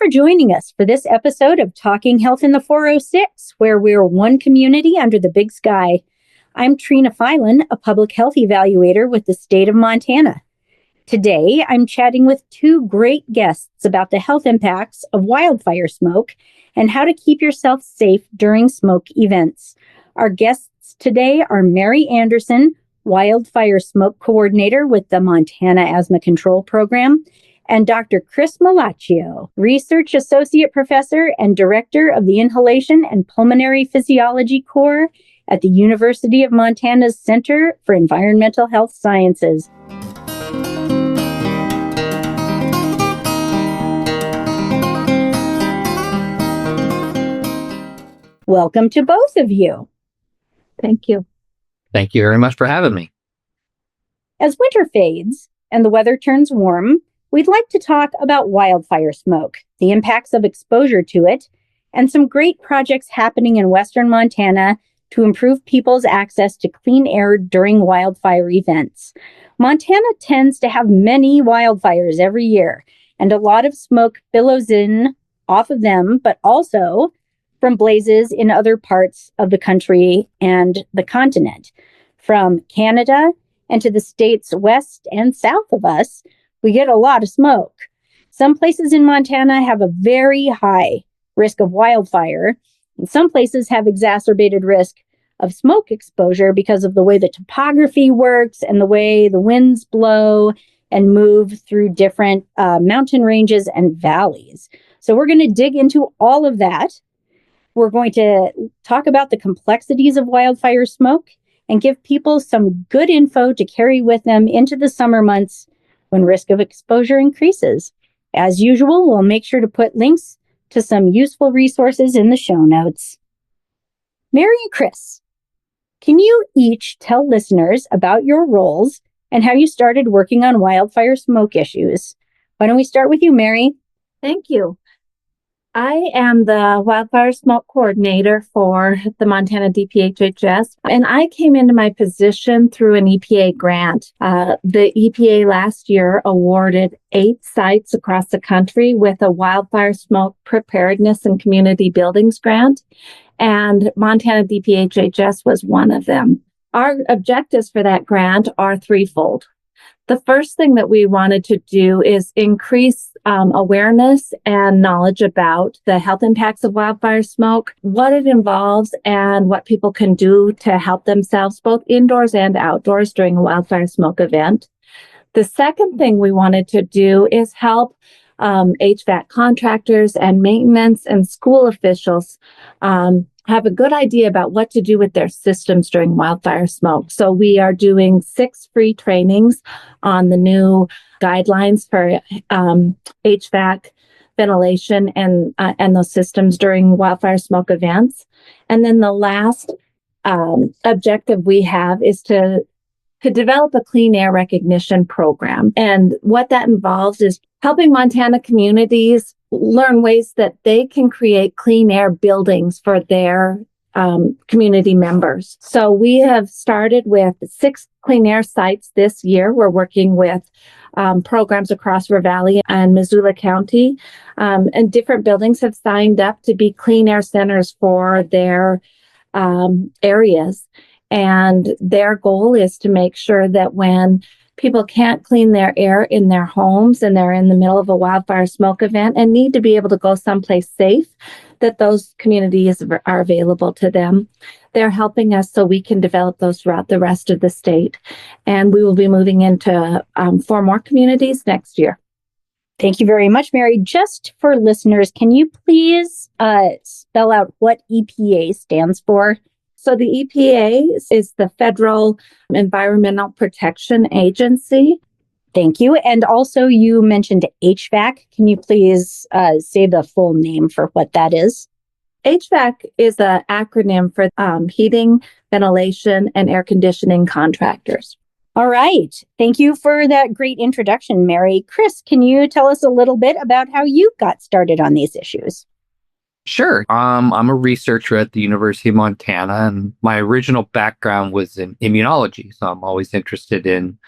for joining us for this episode of Talking Health in the 406, where we're one community under the big sky. I'm Trina Filan, a public health evaluator with the state of Montana. Today, I'm chatting with two great guests about the health impacts of wildfire smoke and how to keep yourself safe during smoke events. Our guests today are Mary Anderson, Wildfire Smoke Coordinator with the Montana Asthma Control Program, and Dr. Chris Migliaccio, Research Associate Professor and Director of the Inhalation and Pulmonary Physiology Core at the University of Montana's Center for Environmental Health Sciences. Welcome to both of you. Thank you. Thank you very much for having me. As winter fades and the weather turns warm, we'd like to talk about wildfire smoke, the impacts of exposure to it, and some great projects happening in western Montana to improve people's access to clean air during wildfire events. Montana tends to have many wildfires every year, and a lot of smoke billows in off of them, but also from blazes in other parts of the country and the continent. From Canada and to the states west and south of us, we get a lot of smoke. Some places in Montana have a very high risk of wildfire, and some places have exacerbated risk of smoke exposure because of the way the topography works and the way the winds blow and move through different mountain ranges and valleys. So we're going to dig into all of that. We're going to talk about the complexities of wildfire smoke and give people some good info to carry with them into the summer months when risk of exposure increases. As usual, we'll make sure to put links to some useful resources in the show notes. Mary and Chris, can you each tell listeners about your roles and how you started working on wildfire smoke issues? Why don't we start with you, Mary? Thank you. I am the Wildfire Smoke Coordinator for the Montana DPHHS, and I came into my position through an EPA grant. The EPA last year awarded 8 sites across the country with a wildfire smoke preparedness and community buildings grant, and Montana DPHHS was one of them. Our objectives for that grant are threefold. The first thing that we wanted to do is increase awareness and knowledge about the health impacts of wildfire smoke, what it involves, and what people can do to help themselves both indoors and outdoors during a wildfire smoke event. The second thing we wanted to do is help HVAC contractors and maintenance and school officials have a good idea about what to do with their systems during wildfire smoke. So we are doing 6 free trainings on the new guidelines for HVAC ventilation and those systems during wildfire smoke events. And then the last objective we have is to develop a clean air recognition program. And what that involves is helping Montana communities learn ways that they can create clean air buildings for their community members. So we have started with 6 clean air sites this year. We're working with programs across Ravalli and Missoula County, and different buildings have signed up to be clean air centers for their areas. And their goal is to make sure that when people can't clean their air in their homes and they're in the middle of a wildfire smoke event and need to be able to go someplace safe, that those communities are available to them. They're helping us so we can develop those throughout the rest of the state. And we will be moving into 4 more communities next year. Thank you very much, Mary. Just for listeners, can you please spell out what EPA stands for? So the EPA is the Federal Environmental Protection Agency. Thank you. And also you mentioned HVAC. Can you please say the full name for what that is? HVAC is an acronym for heating, ventilation, and air conditioning contractors. All right. Thank you for that great introduction, Mary. Chris, can you tell us a little bit about how you got started on these issues? Sure. I'm a researcher at the University of Montana, and my original background was in immunology. So I'm always interested in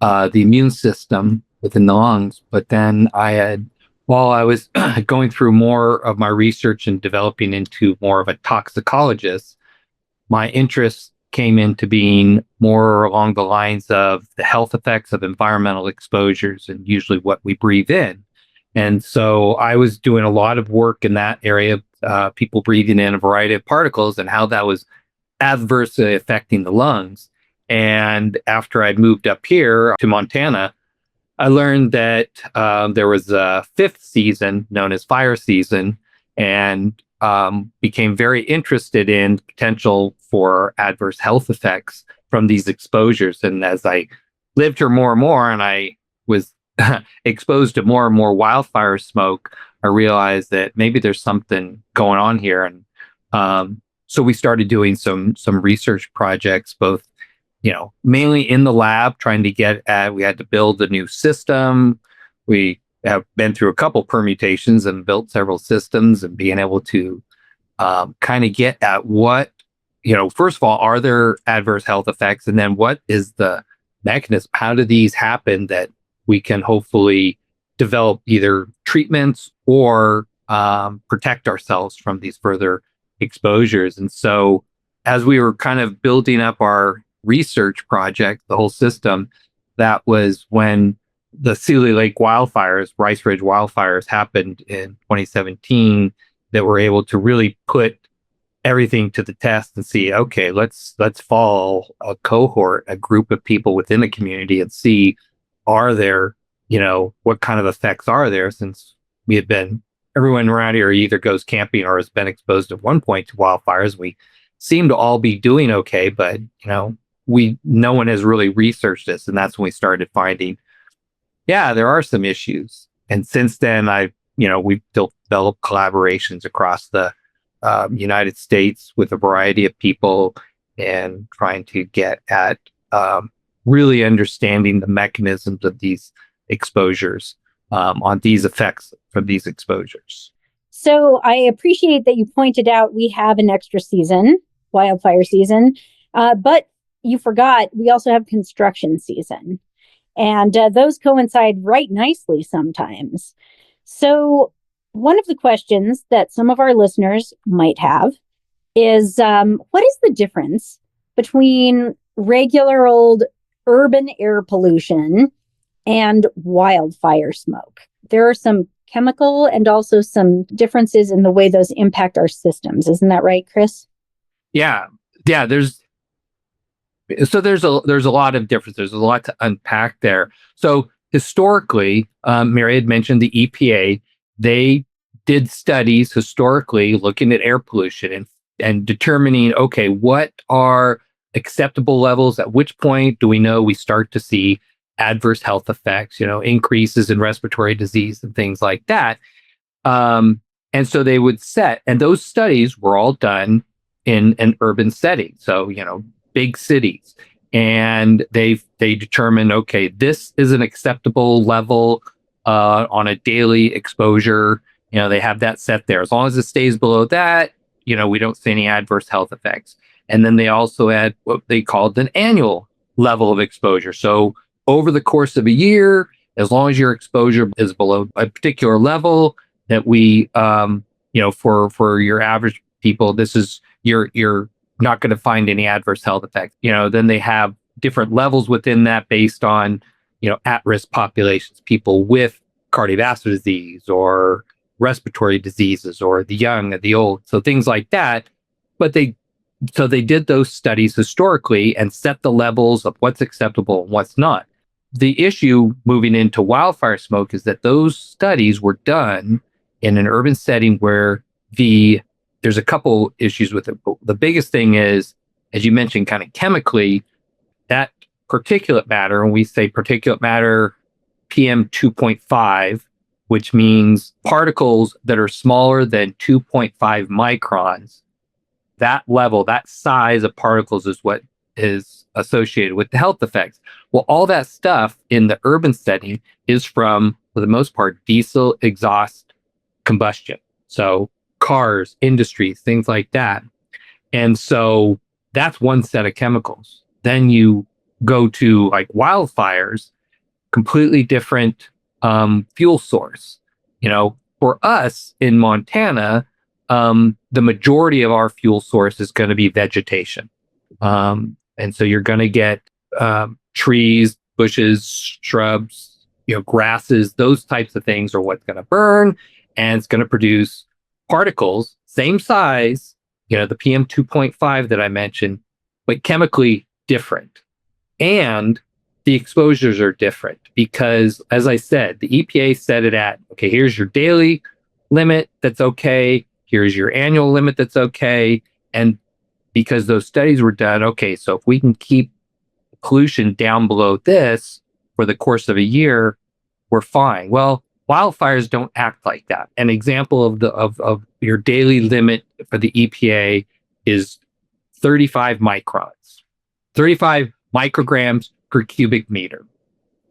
the immune system within the lungs. But then I had While I was going through more of my research and developing into more of a toxicologist, my interest came into being more along the lines of the health effects of environmental exposures and usually what we breathe in. And so I was doing a lot of work in that area, people breathing in a variety of particles and how that was adversely affecting the lungs. And after I'd moved up here to Montana, I learned that there was a fifth season known as fire season, and became very interested in potential for adverse health effects from these exposures. And as I lived here more and more, and I was exposed to more and more wildfire smoke, I realized that maybe there's something going on here. And so we started doing some research projects, both mainly in the lab, trying to get at, we had to build a new system. We have been through a couple permutations and built several systems, and being able to kind of get at what, first of all, are there adverse health effects? And then what is the mechanism? How do these happen that we can hopefully develop either treatments or protect ourselves from these further exposures? And so as we were kind of building up our research project, the whole system, that was when the Sealy Lake wildfires, Rice Ridge wildfires, happened in 2017, that were able to really put everything to the test and see, okay, let's follow a cohort, a group of people within the community, and see, are there, what kind of effects are there? Since we had been, everyone around here either goes camping or has been exposed at one point to wildfires. We seem to all be doing okay, but no one has really researched this. And that's when we started finding, yeah, there are some issues. And since then, we've developed collaborations across the United States with a variety of people, and trying to get at really understanding the mechanisms of these exposures, on these effects from these exposures. So I appreciate that you pointed out we have an extra season, wildfire season, but you forgot we also have construction season. And those coincide right nicely sometimes. So one of the questions that some of our listeners might have is, what is the difference between regular old urban air pollution and wildfire smoke? There are some chemical and also some differences in the way those impact our systems. Isn't that right, Chris? Yeah. There's a lot of difference. There's a lot to unpack there. So historically, Mary had mentioned the EPA. They did studies historically looking at air pollution and determining, okay, what are acceptable levels? At which point do we know we start to see adverse health effects, increases in respiratory disease and things like that. And so they would set, and those studies were all done in an urban setting. So, big cities. And they determine, okay, this is an acceptable level on a daily exposure. They have that set there. As long as it stays below that, we don't see any adverse health effects. And then they also had what they called an annual level of exposure. So over the course of a year, as long as your exposure is below a particular level, that we, for your average people, this is, you're not going to find any adverse health effects. Then they have different levels within that based on, at-risk populations, people with cardiovascular disease or respiratory diseases, or the young and the old. So things like that. But they did those studies historically and set the levels of what's acceptable and what's not. The issue moving into wildfire smoke is that those studies were done in an urban setting where there's a couple issues with it. But the biggest thing is, as you mentioned, kind of chemically, that particulate matter, and we say particulate matter PM 2.5, which means particles that are smaller than 2.5 microns. That level, that size of particles is what is associated with the health effects. Well, all that stuff in the urban setting is from, for the most part, diesel exhaust combustion. So cars, industries, things like that. And so that's one set of chemicals. Then you go to like wildfires, completely different fuel source. For us in Montana, the majority of our fuel source is going to be vegetation. And so you're going to get trees, bushes, shrubs, grasses, those types of things are what's going to burn, and it's going to produce particles, same size, the PM 2.5 that I mentioned, but chemically different. And the exposures are different because, as I said, the EPA set it at, okay, here's your daily limit that's okay, here's your annual limit that's okay. And because those studies were done, okay, so if we can keep pollution down below this for the course of a year, we're fine. Well, wildfires don't act like that. An example of your daily limit for the EPA is 35 microns, 35 micrograms per cubic meter.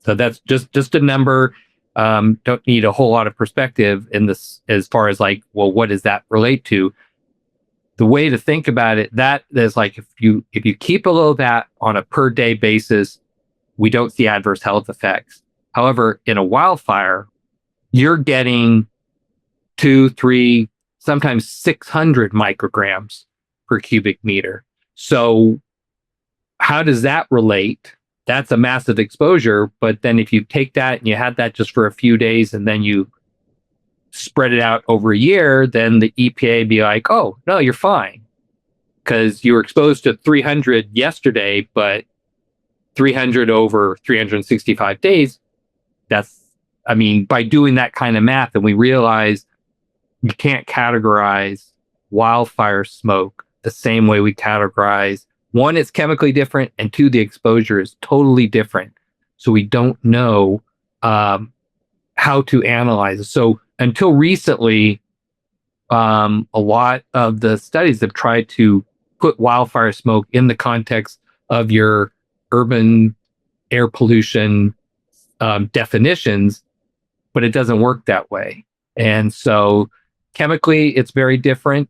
So that's just a number. Don't need a whole lot of perspective in this as far as like, well, what does that relate to? The way to think about it, that is like if you keep below that on a per day basis, we don't see adverse health effects. However, in a wildfire, you're getting 2, 3, sometimes 600 micrograms per cubic meter. So how does that relate? That's a massive exposure. But then if you take that and you had that just for a few days and then you spread it out over a year, then the EPA be like, oh, no, you're fine. Because you were exposed to 300 yesterday, but 300 over 365 days, by doing that kind of math, and we realize you can't categorize wildfire smoke the same way we categorize. One, it's chemically different, and two, the exposure is totally different. So we don't know how to analyze it. So until recently, a lot of the studies have tried to put wildfire smoke in the context of your urban air pollution definitions, but it doesn't work that way. And so chemically, it's very different.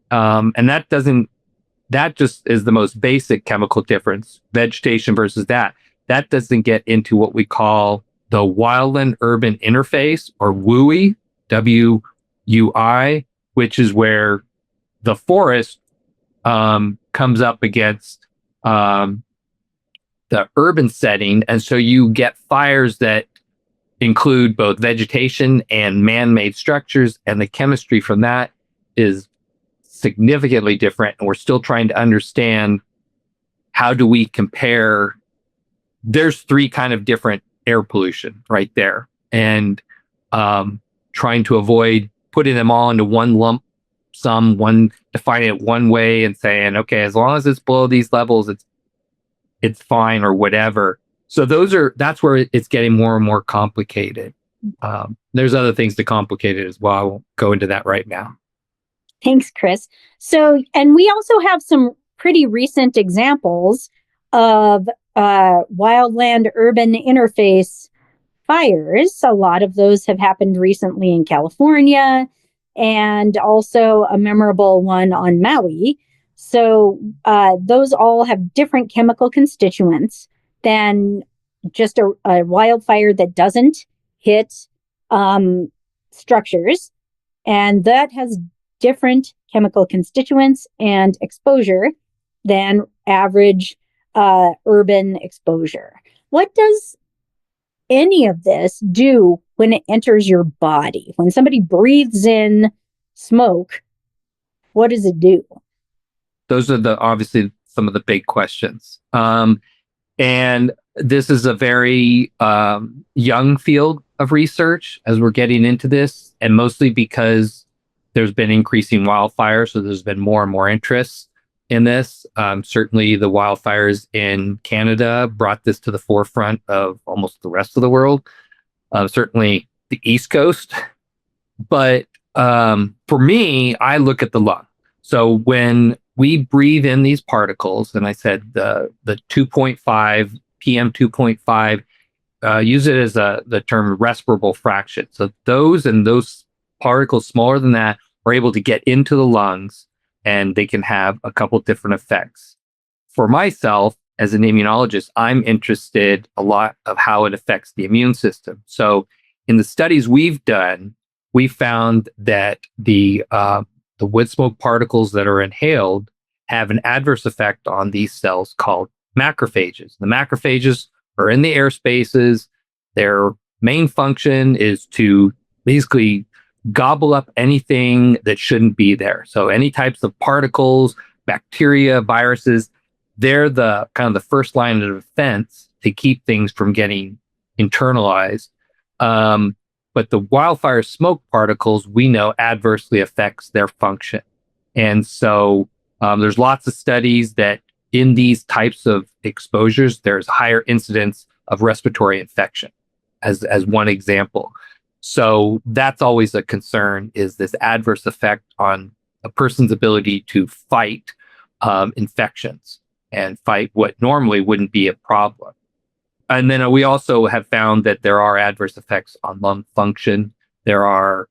And that just is the most basic chemical difference, vegetation versus that. That doesn't get into what we call the wildland urban interface, or WUI, WUI, which is where the forest comes up against the urban setting. And so you get fires that include both vegetation and man-made structures, and the chemistry from that is significantly different. And we're still trying to understand, how do we compare? There's 3 kind of different air pollution right there, and trying to avoid putting them all into one lump sum, defining it one way and saying, okay, as long as it's below these levels, it's fine or whatever. So that's where it's getting more and more complicated. There's other things to complicate it as well. I won't go into that right now. Thanks, Chris. So, and we also have some pretty recent examples of wildland urban interface fires. A lot of those have happened recently in California, and also a memorable one on Maui. So those all have different chemical constituents than just a wildfire that doesn't hit structures. And that has different chemical constituents and exposure than average urban exposure. What does any of this do when it enters your body? When somebody breathes in smoke, what does it do? Those are obviously some of the big questions. And this is a very young field of research as we're getting into this, and mostly because there's been increasing wildfires, so there's been more and more interest in this. Certainly the wildfires in Canada brought this to the forefront of almost the rest of the world, certainly the East Coast. But for me, I look at the lung. So when we breathe in these particles, and I said the 2.5, PM 2.5, use it as the term respirable fraction. So those particles smaller than that are able to get into the lungs, and they can have a couple different effects. For myself, as an immunologist, I'm interested a lot of how it affects the immune system. So in the studies we've done, we found that the wood smoke particles that are inhaled have an adverse effect on these cells called macrophages. The macrophages are in the air spaces. Their main function is to basically gobble up anything that shouldn't be there. So any types of particles, bacteria, viruses, they're the kind of the first line of defense to keep things from getting internalized. But the wildfire smoke particles, we know, adversely affects their function. And so there's lots of studies that in these types of exposures, there's higher incidence of respiratory infection as one example. So that's always a concern, is this adverse effect on a person's ability to fight infections and fight what normally wouldn't be a problem. And then we also have found that there are adverse effects on lung function. There are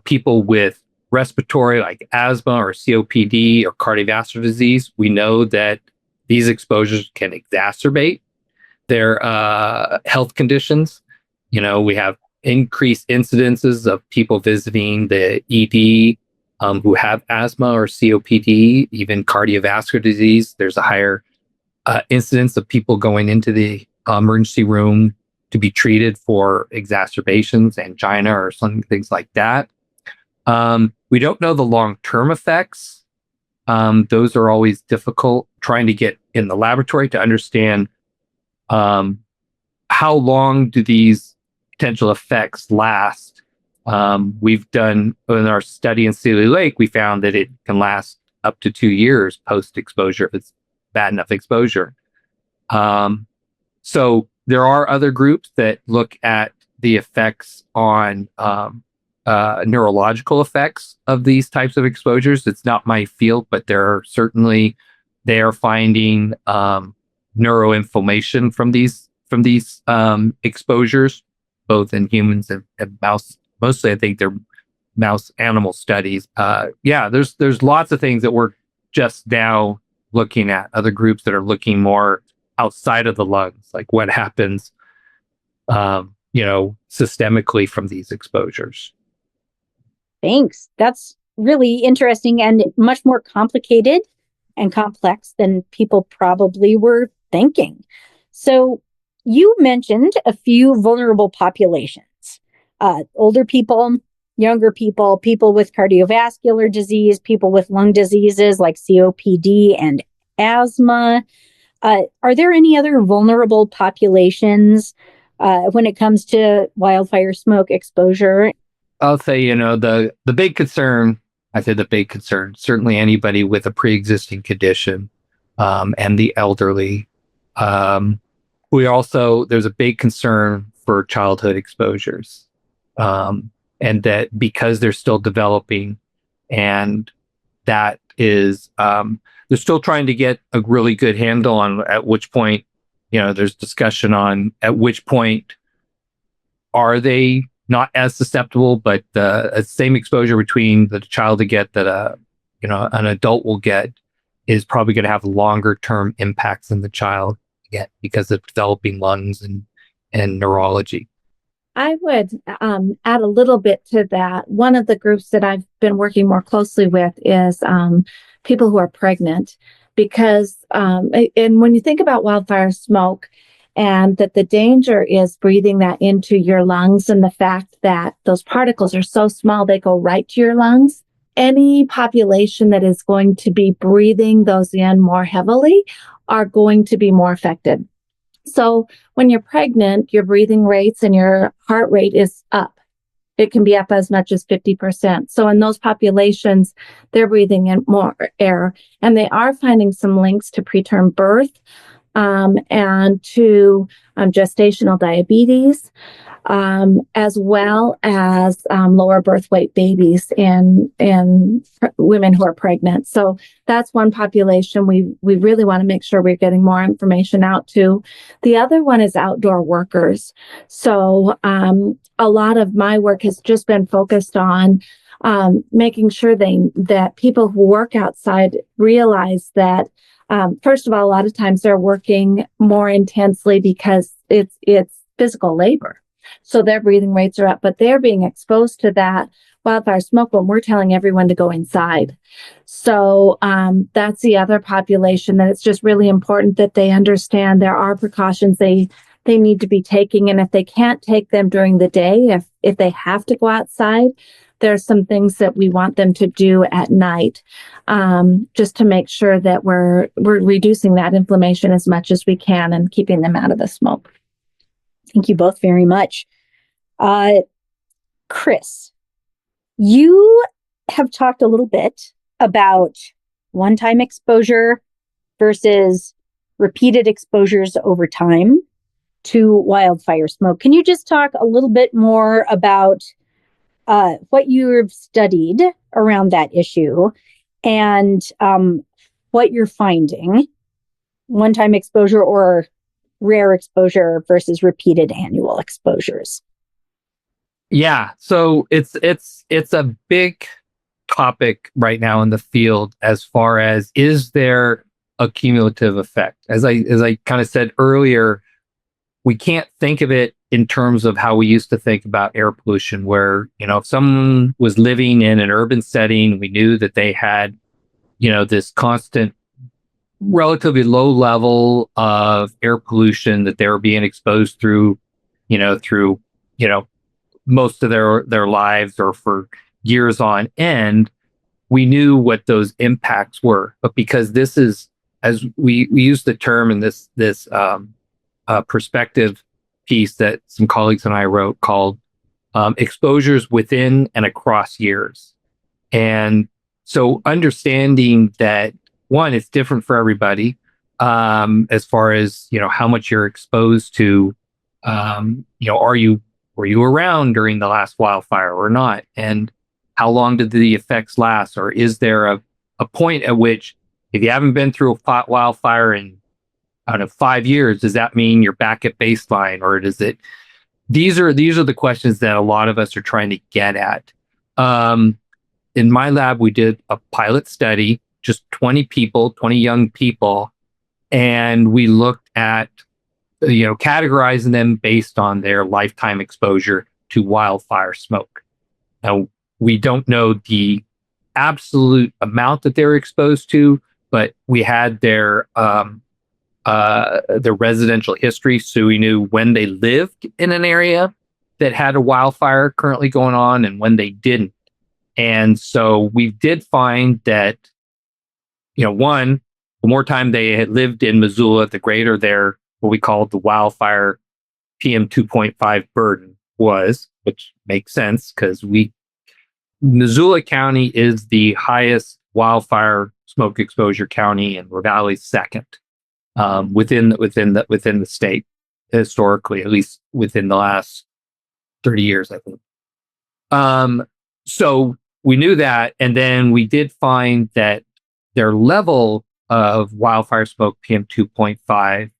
people with respiratory, like asthma or COPD or cardiovascular disease. We know that these exposures can exacerbate their health conditions. We have increased incidences of people visiting the ED who have asthma or COPD, even cardiovascular disease. There's a higher incidence of people going into the emergency room to be treated for exacerbations, angina, or things like that. We don't know the long-term effects. Those are always difficult, trying to get in the laboratory to understand how long do these potential effects last. We've done, in our study in Sealy Lake, we found that it can last up to 2 years post-exposure if it's bad enough exposure. So there are other groups that look at the effects on neurological effects of these types of exposures. It's not my field, but they are finding neuroinflammation from these exposures, both in humans and mouse. Mostly, I think they're mouse animal studies. There's lots of things that we're just now looking at. Other groups that are looking more outside of the lungs, like what happens, systemically from these exposures. Thanks. That's really interesting and much more complicated and complex than people probably were thinking. So you mentioned a few vulnerable populations, older people, younger people, people with cardiovascular disease, people with lung diseases like COPD and asthma. Are there any other vulnerable populations when it comes to wildfire smoke exposure? I'll say, the big concern, certainly anybody with a pre-existing condition and the elderly. There's a big concern for childhood exposures. And that because they're still developing, and that is, they're still trying to get a really good handle on at which point, there's discussion on at which point are they not as susceptible, but the same exposure between the child to get that an adult will get is probably going to have longer term impacts than the child get because of developing lungs and neurology. I would add a little bit to that. One of the groups that I've been working more closely with is people who are pregnant, because and when you think about wildfire smoke, and that the danger is breathing that into your lungs, and the fact that those particles are so small they go right to your lungs. Any population that is going to be breathing those in more heavily are going to be more affected. So when you're pregnant, your breathing rates and your heart rate is up. It can be up as much as 50%. So in those populations, they're breathing in more air, and they are finding some links to preterm birth and to gestational diabetes, as well as lower birth weight babies in women who are pregnant. So that's one population we really want to make sure we're getting more information out to. The other one is outdoor workers. So a lot of my work has just been focused on making sure that people who work outside realize that, first of all, a lot of times they're working more intensely because it's physical labor. So their breathing rates are up, but they're being exposed to that wildfire smoke when we're telling everyone to go inside. So that's the other population that it's just really important that they understand there are precautions they need to be taking. And if they can't take them during the day, if they have to go outside, there's some things that we want them to do at night, just to make sure that we're reducing that inflammation as much as we can and keeping them out of the smoke. Thank you both very much. Chris, you have talked a little bit about one-time exposure versus repeated exposures over time to wildfire smoke. Can you just talk a little bit more about what you've studied around that issue and what you're finding, one-time exposure or rare exposure versus repeated annual exposures? Yeah, so it's a big topic right now in the field as far as, is there a cumulative effect? As I kind of said earlier, we can't think of it in terms of how we used to think about air pollution, where, if someone was living in an urban setting, we knew that they had, this constant, relatively low level of air pollution that they were being exposed through most of their lives or for years on end. We knew what those impacts were, but because this is, as we use the term in this perspective piece that some colleagues and I wrote, called exposures within and across years. And so understanding that, one, it's different for everybody, as far as, how much you're exposed to, were you around during the last wildfire or not? And how long did the effects last? Or is there a point at which, if you haven't been through a wildfire in, I don't know, 5 years, does that mean you're back at baseline? Or does it? These are the questions that a lot of us are trying to get at. In my lab, we did a pilot study, just 20 young people, and we looked at, categorizing them based on their lifetime exposure to wildfire smoke. Now, we don't know the absolute amount that they were exposed to, but we had their residential history, so we knew when they lived in an area that had a wildfire currently going on and when they didn't. And so we did find that, one, the more time they had lived in Missoula, the greater their, what we call the wildfire PM 2.5 burden was, which makes sense because Missoula County is the highest wildfire smoke exposure county, and Raleigh second within the state, historically, at least within the last 30 years, I think. So we knew that, and then we did find that their level of wildfire smoke PM 2.5,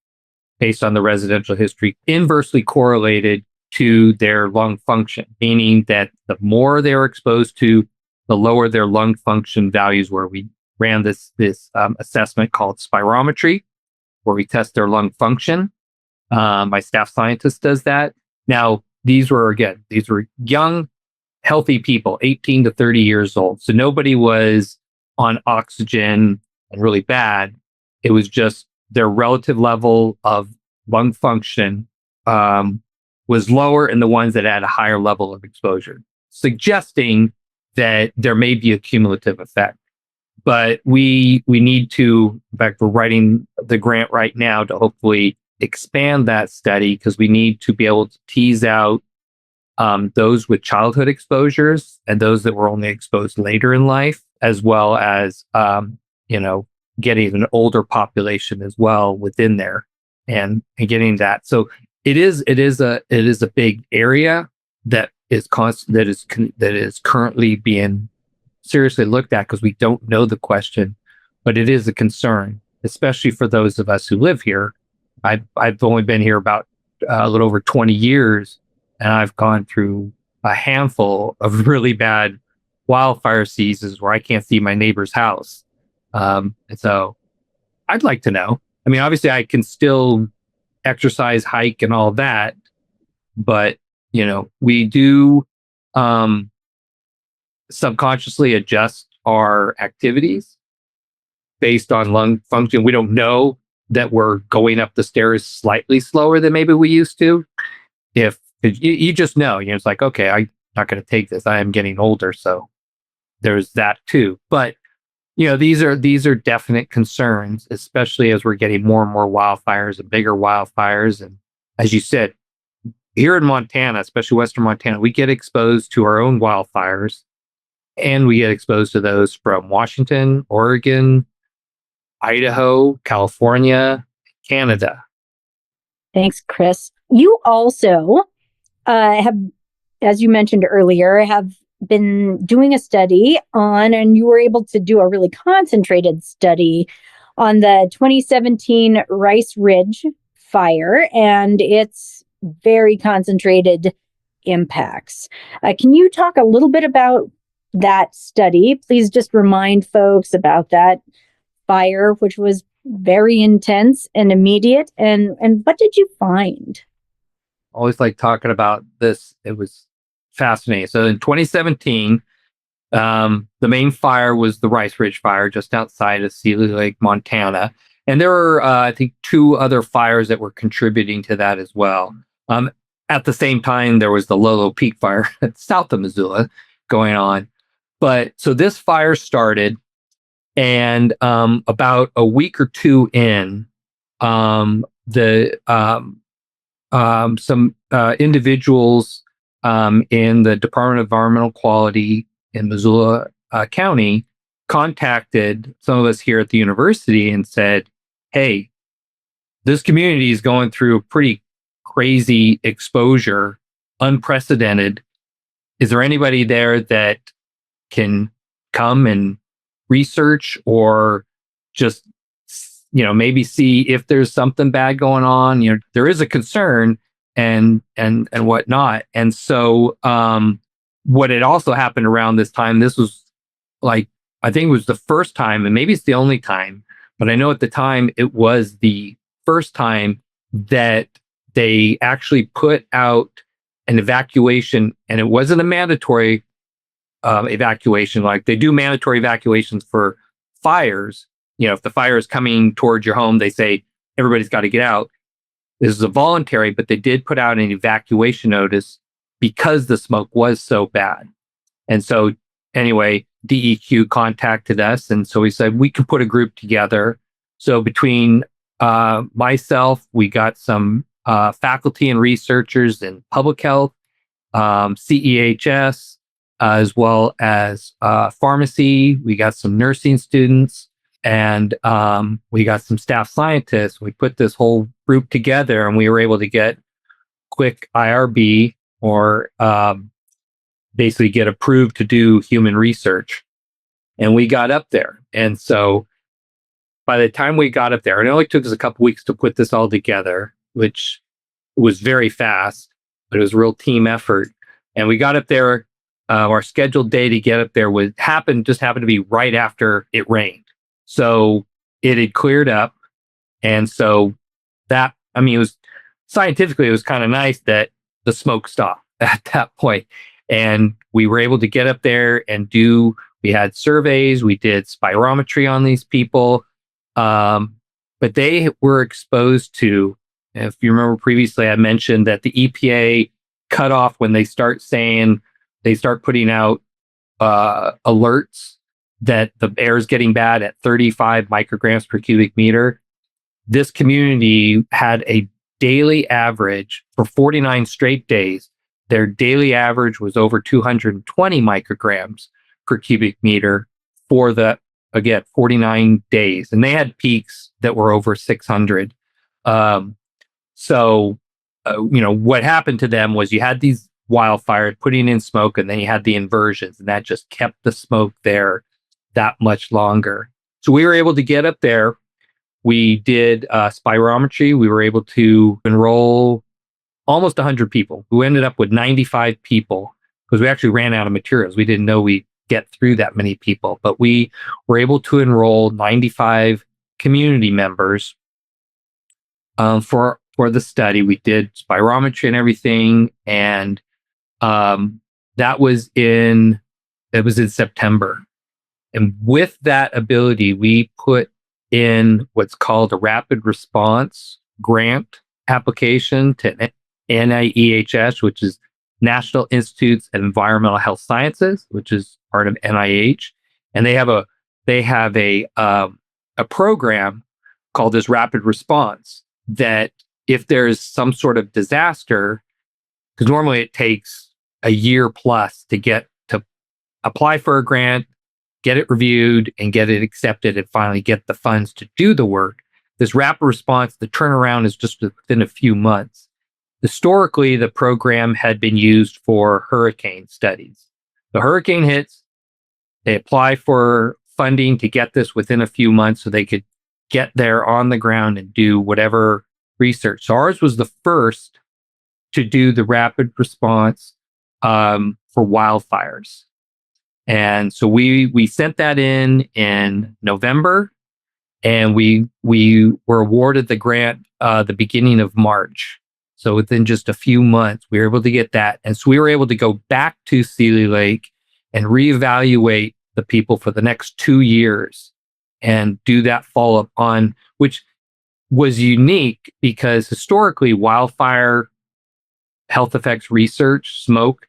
based on the residential history, inversely correlated to their lung function, meaning that the more they were exposed to, the lower their lung function values were. We ran this assessment called spirometry, where we test their lung function. My staff scientist does that. Now, these were young, healthy people, 18 to 30 years old. So nobody was on oxygen and really bad. It was just their relative level of lung function was lower in the ones that had a higher level of exposure, suggesting that there may be a cumulative effect. But we need to, in fact, we're writing the grant right now to hopefully expand that study, because we need to be able to tease out those with childhood exposures and those that were only exposed later in life, as well as getting an older population as well within there, and getting that. So it is a big area that is currently being seriously looked at, because we don't know the question, but it is a concern, especially for those of us who live here. I've only been here about a little over 20 years, and I've gone through a handful of really bad wildfire seasons where I can't see my neighbor's house. And so I'd like to know. I mean, obviously I can still exercise, hike, and all that, but we do subconsciously adjust our activities based on lung function. We don't know that we're going up the stairs slightly slower than maybe we used to. If you just know, it's like, okay, I'm not going to take this. I am getting older, so there's that too. But these are definite concerns, especially as we're getting more and more wildfires and bigger wildfires. And as you said, here in Montana, especially Western Montana, we get exposed to our own wildfires, and we get exposed to those from Washington, Oregon, Idaho, California, Canada. Thanks, Chris. You also have, as you mentioned earlier, have been doing a study on, and you were able to do a really concentrated study on the 2017 Rice Ridge fire and its very concentrated impacts. Can you talk a little bit about that study? Please just remind folks about that fire, which was very intense and immediate. And what did you find? Always like talking about this. It was fascinating. So in 2017, the main fire was the Rice Ridge fire just outside of Seeley Lake, Montana. And there were, I think, 2 other fires that were contributing to that as well. At the same time, there was the Lolo Peak fire south of Missoula going on. But so this fire started, and about a week or 2 in, some individuals in the Department of Environmental Quality in Missoula County contacted some of us here at the university and said, hey, this community is going through a pretty crazy exposure, unprecedented. Is there anybody there that can come and research or just, maybe see if there's something bad going on? There is a concern and whatnot. And so what had also happened around this time, this was like, I think it was the first time, and maybe it's the only time, but I know at the time it was the first time that they actually put out an evacuation, and it wasn't a mandatory evacuation. Like they do mandatory evacuations for fires. If the fire is coming towards your home, they say everybody's got to get out. This is a voluntary, but they did put out an evacuation notice because the smoke was so bad. And so anyway, DEQ contacted us. And so we said we could put a group together. So between myself, we got some faculty and researchers in public health, CEHS, as well as pharmacy. We got some nursing students, and we got some staff scientists. We put this whole group together, and we were able to get quick IRB, or basically get approved to do human research. And we got up there. And so by the time we got up there, it only took us a couple weeks to put this all together, which was very fast, but it was a real team effort. And we got up there. Our scheduled day to get up there happened to be right after it rained. So it had cleared up. And so that, it was scientifically, it was kind of nice that the smoke stopped at that point. And we were able to get up there and we had surveys, we did spirometry on these people. But they were exposed to, if you remember previously, I mentioned that the EPA cut off when they start putting out alerts that the air is getting bad at 35 micrograms per cubic meter. This community had a daily average for 49 straight days. Their daily average was over 220 micrograms per cubic meter for 49 days. And they had peaks that were over 600. What happened to them was you had these wildfires putting in smoke, and then you had the inversions, and that just kept the smoke there that much longer. So we were able to get up there. We did spirometry. We were able to enroll almost 100 people. We ended up with 95 people because we actually ran out of materials. We didn't know we'd get through that many people, but we were able to enroll 95 community members for for the study. We did spirometry and everything, and that was in September. And with that ability, we put in what's called a rapid response grant application to NIEHS, which is National Institutes of Environmental Health Sciences, which is part of NIH, and they have a program called this rapid response that if there's some sort of disaster, because normally it takes a year plus to apply for a grant, get it reviewed, and get it accepted, and finally get the funds to do the work. This rapid response, the turnaround is just within a few months. Historically, the program had been used for hurricane studies. The hurricane hits, they apply for funding to get this within a few months so they could get there on the ground and do whatever research. So ours was the first to do the rapid response for wildfires. And so we sent that in November, and we were awarded the grant the beginning of March. So within just a few months, we were able to get that. And so we were able to go back to Seeley Lake and reevaluate the people for the next 2 years and do that follow-up on, which was unique because historically wildfire health effects research, smoke,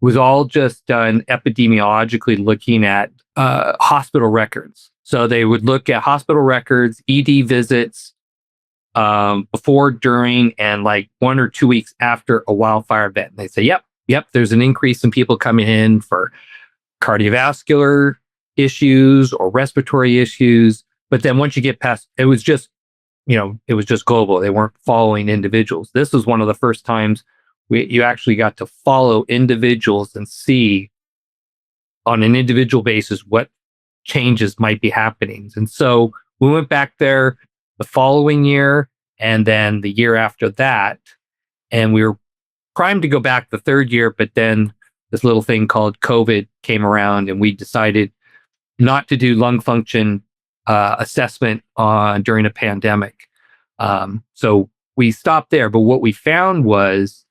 was all just done epidemiologically looking at hospital records. So they would look at hospital records, ED visits, before, during, and like 1 or 2 weeks after a wildfire event. And they say, yep, there's an increase in people coming in for cardiovascular issues or respiratory issues. But then once you get past, it was just global. They weren't following individuals. This was one of the first times you actually got to follow individuals and see on an individual basis what changes might be happening. And so we went back there the following year and then the year after that, and we were primed to go back the third year, but then this little thing called COVID came around, and we decided not to do lung function assessment during a pandemic. So we stopped there. But what we found was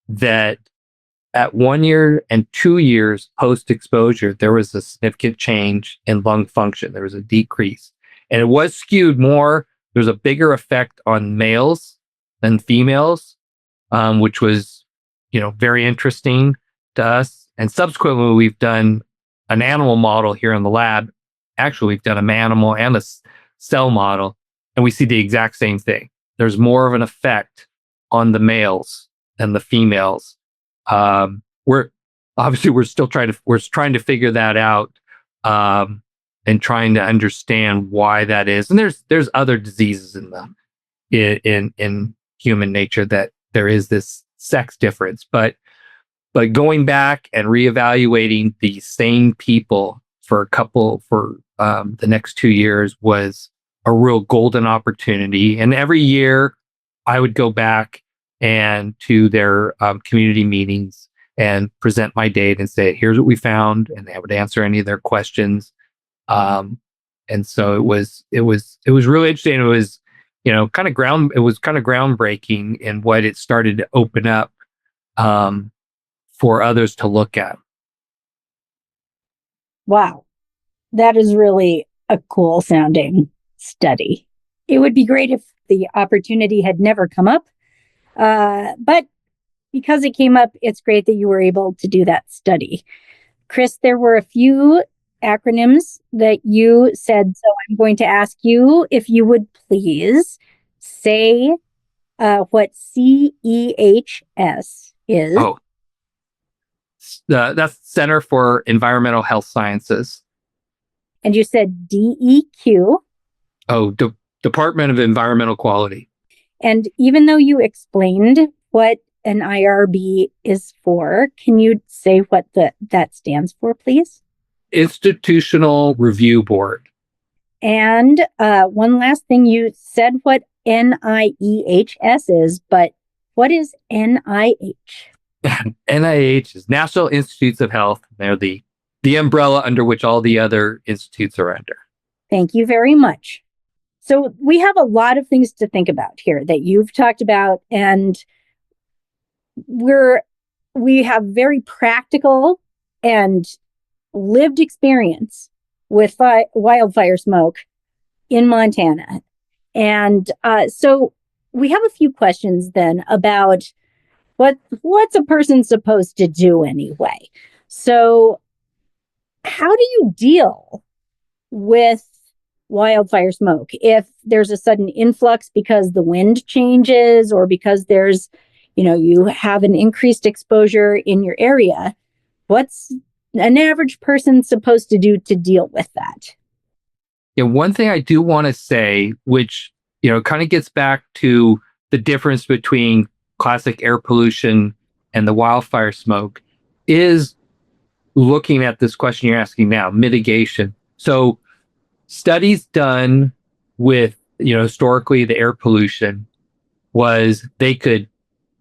that at 1 year and 2 years post-exposure, there was a significant change in lung function. There was a decrease. And it was skewed more. There's a bigger effect on males than females, which was, very interesting to us. And subsequently, we've done an animal model here in the lab. Actually, we've done an animal and a cell model, and we see the exact same thing. There's more of an effect on the males than the females. We're still trying to figure that out, and trying to understand why that is. And there's other diseases in human nature that there is this sex difference, but going back and reevaluating the same people for the next 2 years was a real golden opportunity. And every year I would go back and to their community meetings and present my data and say, here's what we found. And they would answer any of their questions. And so it was really interesting. It was, kind of groundbreaking in what it started to open up, for others to look at. Wow. That is really a cool sounding study. It would be great if the opportunity had never come up. But because it came up, it's great that you were able to do that study. Chris, there were a few acronyms that you said, so I'm going to ask you if you would please say what CEHS is. Oh, that's Center for Environmental Health Sciences. And you said DEQ. Oh, Department of Environmental Quality. And even though you explained what an IRB is for, can you say what that stands for, please? Institutional Review Board. And one last thing, you said what NIEHS is, but what is NIH? NIH is National Institutes of Health. They're the umbrella under which all the other institutes are under. Thank you very much. So we have a lot of things to think about here that you've talked about, and we have very practical and lived experience with wildfire smoke in Montana. And so we have a few questions then about what's a person supposed to do anyway. So how do you deal with wildfire smoke if there's a sudden influx because the wind changes or because there's, you have an increased exposure in your area? What's an average person supposed to do to deal with that? Yeah, one thing I do want to say, which, kind of gets back to the difference between classic air pollution and the wildfire smoke, is looking at this question you're asking now, mitigation. So studies done with, historically the air pollution was they could,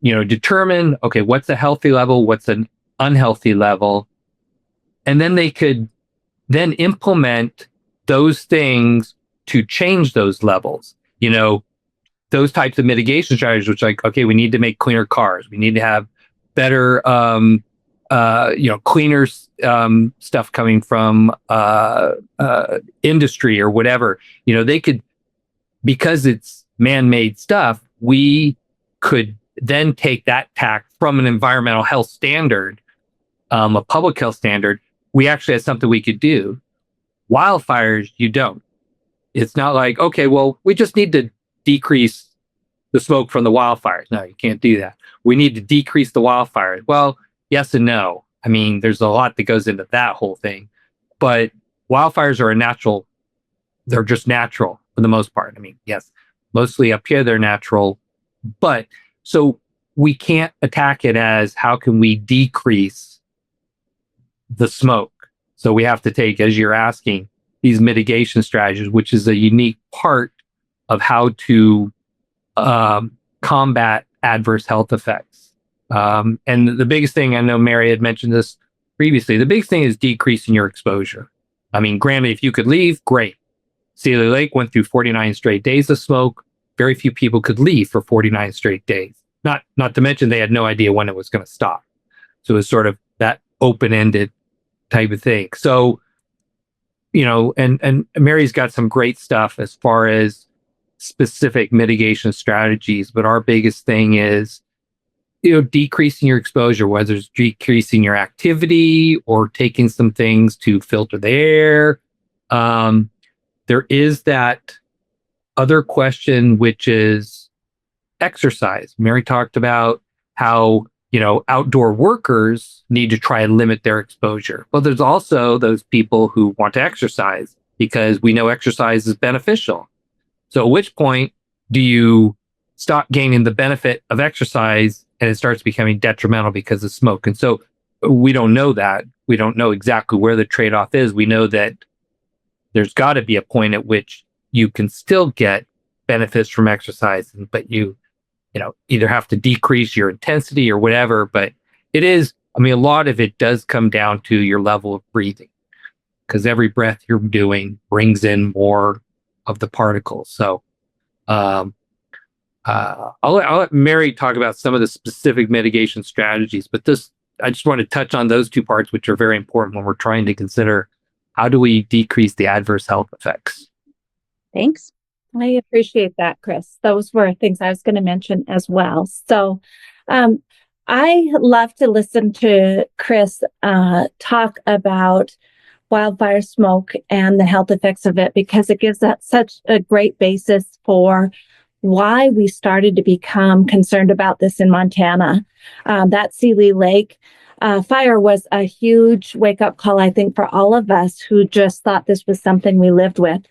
determine, okay, what's a healthy level, what's an unhealthy level. And then they could then implement those things to change those levels. Those types of mitigation strategies, which okay, we need to make cleaner cars. We need to have better, cleaner stuff coming from industry or whatever. They could, because it's man-made stuff, we could then take that tack from an environmental health standard, a public health standard. We actually have something we could do. Wildfires, you don't. It's not like, okay, well, we just need to decrease the smoke from the wildfires. No, you can't do that. We need to decrease the wildfires. Well, yes and no. I mean, there's a lot that goes into that whole thing. But wildfires are they're just natural for the most part. I mean, yes, mostly up here they're natural. But so we can't attack it as how can we decrease the smoke? So we have to take, as you're asking, these mitigation strategies, which is a unique part of how to combat adverse health effects. And the biggest thing, I know Mary had mentioned this previously, the big thing is decreasing your exposure. I mean, granted, if you could leave, great. Sealy Lake went through 49 straight days of smoke. Very few people could leave for 49 straight days. Not to mention they had no idea when it was going to stop. So it was sort of that open-ended type of thing. So, and Mary's got some great stuff as far as specific mitigation strategies, but our biggest thing is, decreasing your exposure, whether it's decreasing your activity or taking some things to filter the air. There is that other question, which is exercise. Mary talked about how, outdoor workers need to try and limit their exposure. Well, there's also those people who want to exercise because we know exercise is beneficial. So at which point do you stop gaining the benefit of exercise and it starts becoming detrimental because of smoke? And so we don't know that. We don't know exactly where the trade-off is. We know that there's got to be a point at which you can still get benefits from exercise, but you either have to decrease your intensity or whatever. But it is, a lot of it does come down to your level of breathing, because every breath you're doing brings in more of the particles. So I'll let Mary talk about some of the specific mitigation strategies, but I just want to touch on those two parts, which are very important when we're trying to consider how do we decrease the adverse health effects. Thanks. I appreciate that, Chris. Those were things I was going to mention as well. So I love to listen to Chris talk about wildfire smoke and the health effects of it, because it gives us such a great basis for why we started to become concerned about this in Montana. That Sealy Lake fire was a huge wake-up call, I think, for all of us who just thought this was something we lived with.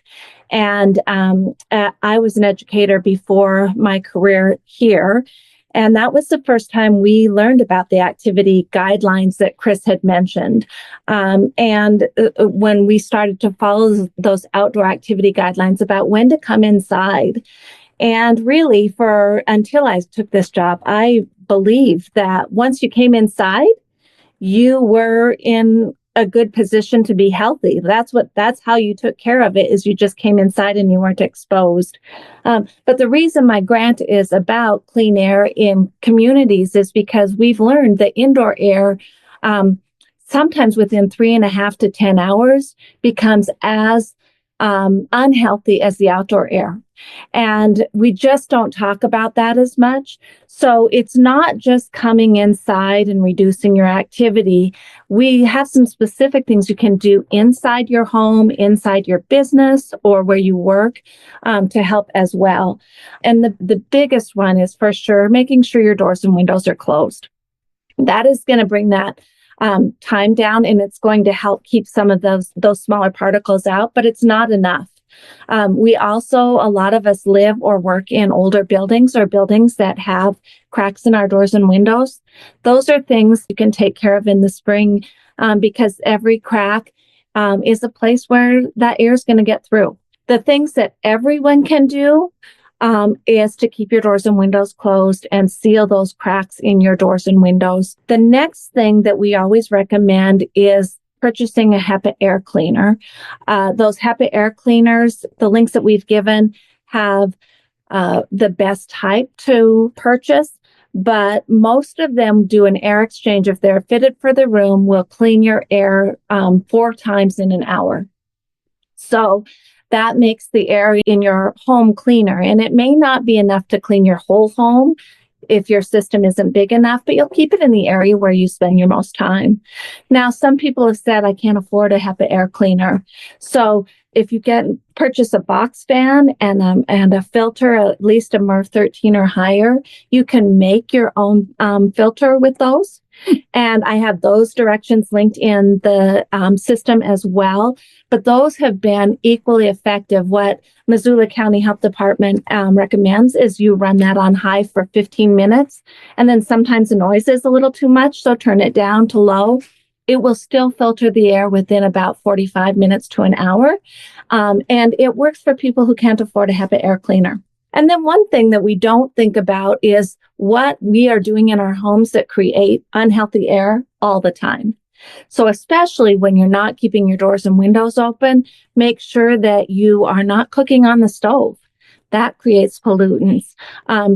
And I was an educator before my career here, and that was the first time we learned about the activity guidelines that Chris had mentioned. And when we started to follow those outdoor activity guidelines about when to come inside. And really, until I took this job, I believed that once you came inside, you were in a good position to be healthy. That's how you took care of it, is you just came inside and you weren't exposed. But the reason my grant is about clean air in communities is because we've learned that indoor air, sometimes within 3.5 to 10 hours, becomes as unhealthy as the outdoor air. And we just don't talk about that as much. So it's not just coming inside and reducing your activity. We have some specific things you can do inside your home, inside your business, or where you work to help as well. And the biggest one is for sure making sure your doors and windows are closed. That is going to bring that time down, and it's going to help keep some of those smaller particles out, but it's not enough. We also, a lot of us live or work in older buildings or buildings that have cracks in our doors and windows. Those are things you can take care of in the spring because every crack is a place where that air is going to get through. The things that everyone can do is to keep your doors and windows closed and seal those cracks in your doors and windows. The next thing that we always recommend is purchasing a HEPA air cleaner. Those HEPA air cleaners, the links that we've given have the best type to purchase, but most of them do an air exchange. If they're fitted for the room, will clean your air 4 times in an hour. So that makes the air in your home cleaner. And it may not be enough to clean your whole home if your system isn't big enough, but you'll keep it in the area where you spend your most time. Now, some people have said, I can't afford a HEPA air cleaner. So if you purchase a box fan and a filter, at least a MERV 13 or higher, you can make your own filter with those. And I have those directions linked in the system as well. But those have been equally effective. What Missoula County Health Department recommends is you run that on high for 15 minutes. And then sometimes the noise is a little too much, so turn it down to low. It will still filter the air within about 45 minutes to an hour. And it works for people who can't afford a HEPA air cleaner. And then one thing that we don't think about is what we are doing in our homes that create unhealthy air all the time. So especially when you're not keeping your doors and windows open, make sure that you are not cooking on the stove. That creates pollutants.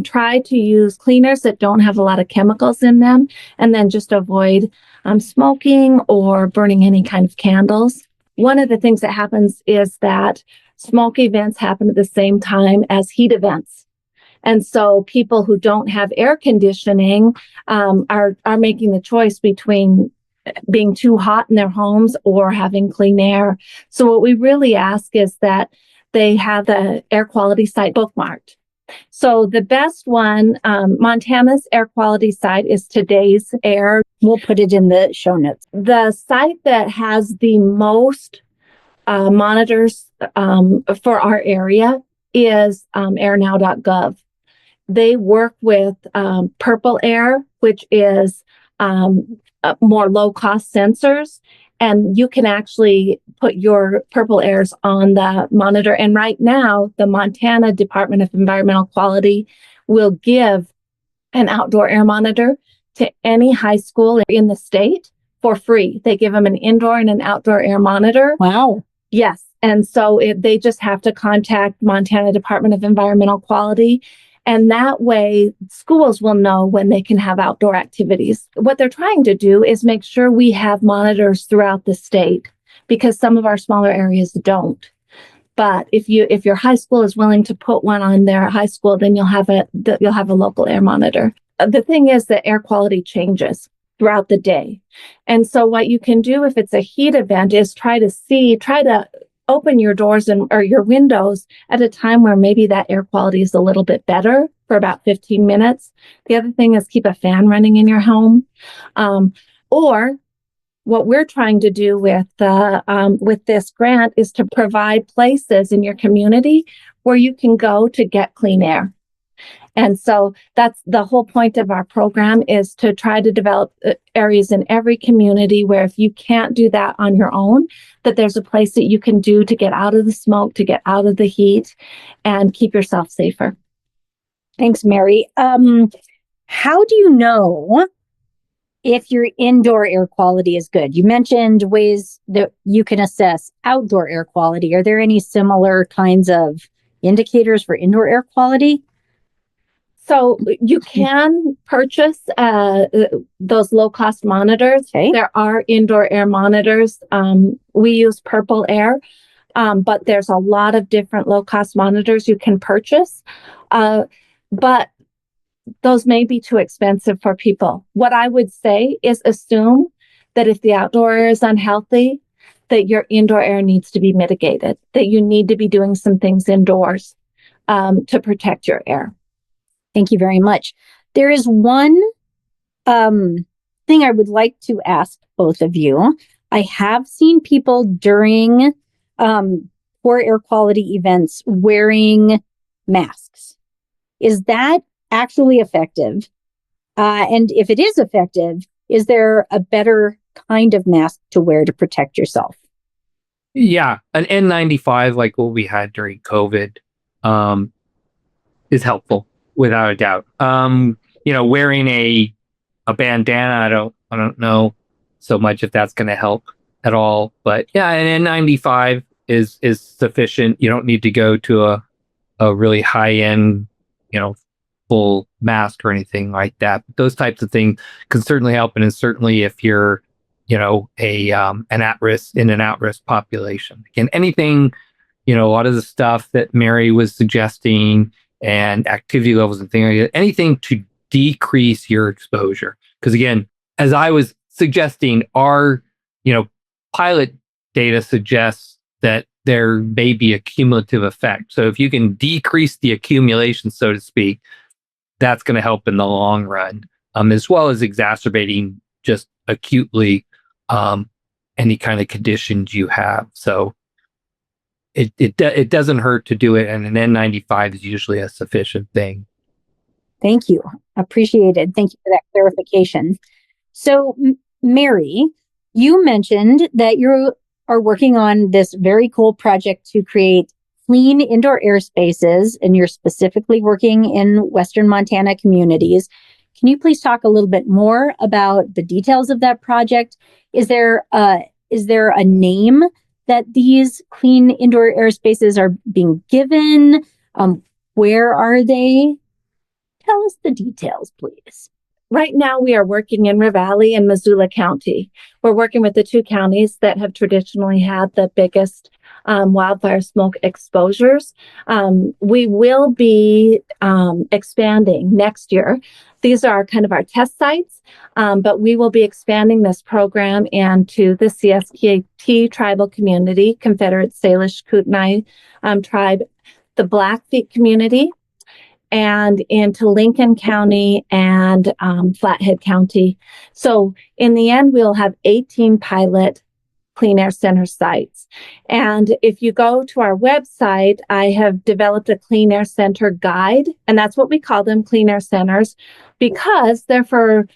Try to use cleaners that don't have a lot of chemicals in them, and then just avoid smoking or burning any kind of candles. One of the things that happens is that smoke events happen at the same time as heat events. And so people who don't have air conditioning are making the choice between being too hot in their homes or having clean air. So what we really ask is that they have the air quality site bookmarked. So the best one, Montana's air quality site is Today's Air. We'll put it in the show notes. The site that has the most monitors for our area is airnow.gov. They work with Purple Air, which is more low-cost sensors, and you can actually put your Purple Airs on the monitor. And right now, the Montana Department of Environmental Quality will give an outdoor air monitor to any high school in the state for free. They give them an indoor and an outdoor air monitor. Wow. Yes. And so they just have to contact Montana Department of Environmental Quality. And that way, schools will know when they can have outdoor activities. What they're trying to do is make sure we have monitors throughout the state, because some of our smaller areas don't. But if your high school is willing to put one on their high school, then you'll have a local air monitor. The thing is that air quality changes throughout the day. And so what you can do if it's a heat event is try to open your doors or your windows at a time where maybe that air quality is a little bit better for about 15 minutes. The other thing is keep a fan running in your home. Or what we're trying to do with this grant is to provide places in your community where you can go to get clean air. And so that's the whole point of our program, is to try to develop areas in every community where if you can't do that on your own, that there's a place that you can do to get out of the smoke, to get out of the heat, and keep yourself safer. Thanks, Mary. How do you know if your indoor air quality is good? You mentioned ways that you can assess outdoor air quality. Are there any similar kinds of indicators for indoor air quality? So you can purchase those low-cost monitors. Okay. There are indoor air monitors. We use Purple Air, but there's a lot of different low-cost monitors you can purchase. But those may be too expensive for people. What I would say is assume that if the outdoor air is unhealthy, that your indoor air needs to be mitigated, that you need to be doing some things indoors to protect your air. Thank you very much. There is one thing I would like to ask both of you. I have seen people during poor air quality events wearing masks. Is that actually effective? And if it is effective, is there a better kind of mask to wear to protect yourself? Yeah, an N95 like what we had during COVID is helpful without a doubt. Wearing a bandana, I don't know so much if that's going to help at all. But yeah, an N95 is sufficient. You don't need to go to a really high end, full mask or anything like that. But those types of things can certainly help, and certainly if you're an at-risk population. Again, anything, a lot of the stuff that Mary was suggesting and activity levels and things like that, anything to decrease your exposure. Because again, as I was suggesting, our, pilot data suggests that there may be a cumulative effect. So if you can decrease the accumulation, so to speak, that's going to help in the long run, as well as exacerbating just acutely any kind of conditions you have. So it doesn't hurt to do it, and an N95 is usually a sufficient thing. Thank you. Appreciated. Thank you for that clarification. So, Mary, you mentioned that you are working on this very cool project to create clean indoor air spaces, and you're specifically working in Western Montana communities. Can you please talk a little bit more about the details of that project? Is there a name that these clean indoor air spaces are being given? Where are they? Tell us the details, please. Right now, we are working in Ravalli and Missoula County. We're working with the two counties that have traditionally had the biggest wildfire smoke exposures. We will be expanding next year. These are kind of our test sites, but we will be expanding this program into the CSKT tribal community, Confederate Salish Kootenai tribe, the Blackfeet community, and into Lincoln County and Flathead County. So in the end, we'll have 18 pilot Clean Air Center sites. And if you go to our website, I have developed a Clean Air Center guide, and that's what we call them, Clean Air Centers, because they're for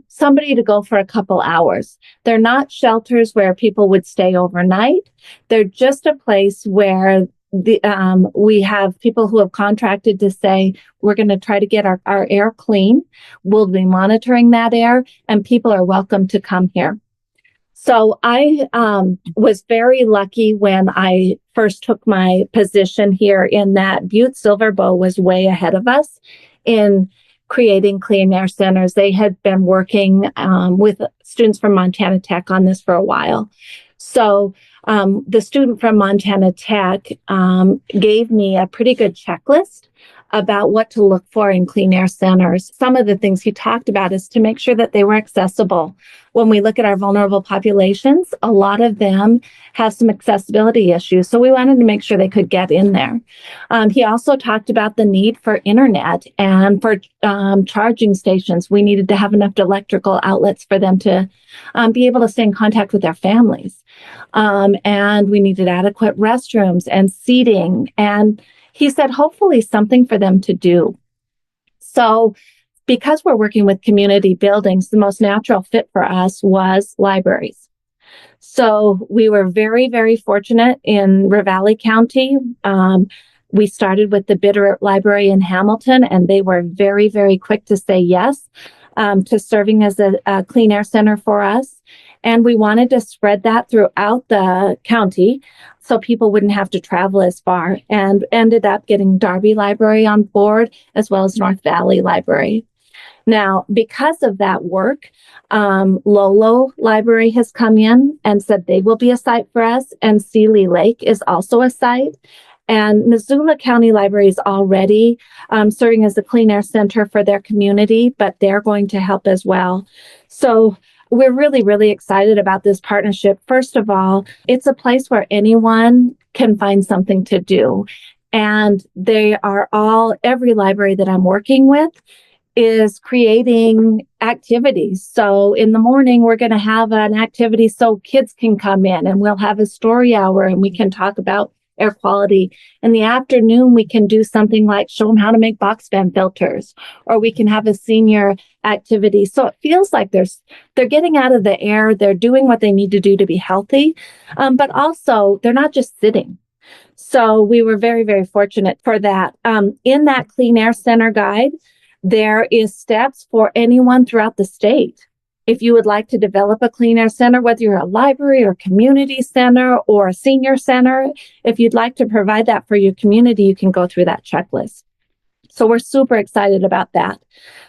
somebody to go for a couple hours. They're not shelters where people would stay overnight. They're just a place where we have people who have contracted to say, we're going to try to get our air clean. We'll be monitoring that air, and people are welcome to come here. So I was very lucky when I first took my position here in that Butte Silver Bow was way ahead of us in creating clean air centers. They had been working with students from Montana Tech on this for a while. So the student from Montana Tech gave me a pretty good checklist about what to look for in clean air centers. Some of the things he talked about is to make sure that they were accessible. When we look at our vulnerable populations, a lot of them have some accessibility issues. So we wanted to make sure they could get in there. He also talked about the need for internet and for charging stations. We needed to have enough electrical outlets for them to be able to stay in contact with their families. And we needed adequate restrooms and seating. And he said, hopefully something for them to do. So because we're working with community buildings, the most natural fit for us was libraries. So we were very, very fortunate in Ravalli County. We started with the Bitter Library in Hamilton, and they were very, very quick to say yes. to serving as a clean air center for us. And we wanted to spread that throughout the county so people wouldn't have to travel as far, and ended up getting Darby Library on board as well as North Valley Library. Now, because of that work, Lolo Library has come in and said they will be a site for us, and Seeley Lake is also a site. And Missoula County Library is already serving as a clean air center for their community, but they're going to help as well. So we're really, really excited about this partnership. First of all, it's a place where anyone can find something to do. And they are every library that I'm working with is creating activities. So in the morning, we're going to have an activity so kids can come in, and we'll have a story hour and we can talk about air quality. In the afternoon, we can do something like show them how to make box fan filters, or we can have a senior activity. So it feels like they're getting out of the air. They're doing what they need to do to be healthy, but also they're not just sitting. So we were very, very fortunate for that. In that Clean Air Center guide, there is steps for anyone throughout the state. If you would like to develop a clean air center, whether you're a library or community center or a senior center, if you'd like to provide that for your community, you can go through that checklist. So we're super excited about that.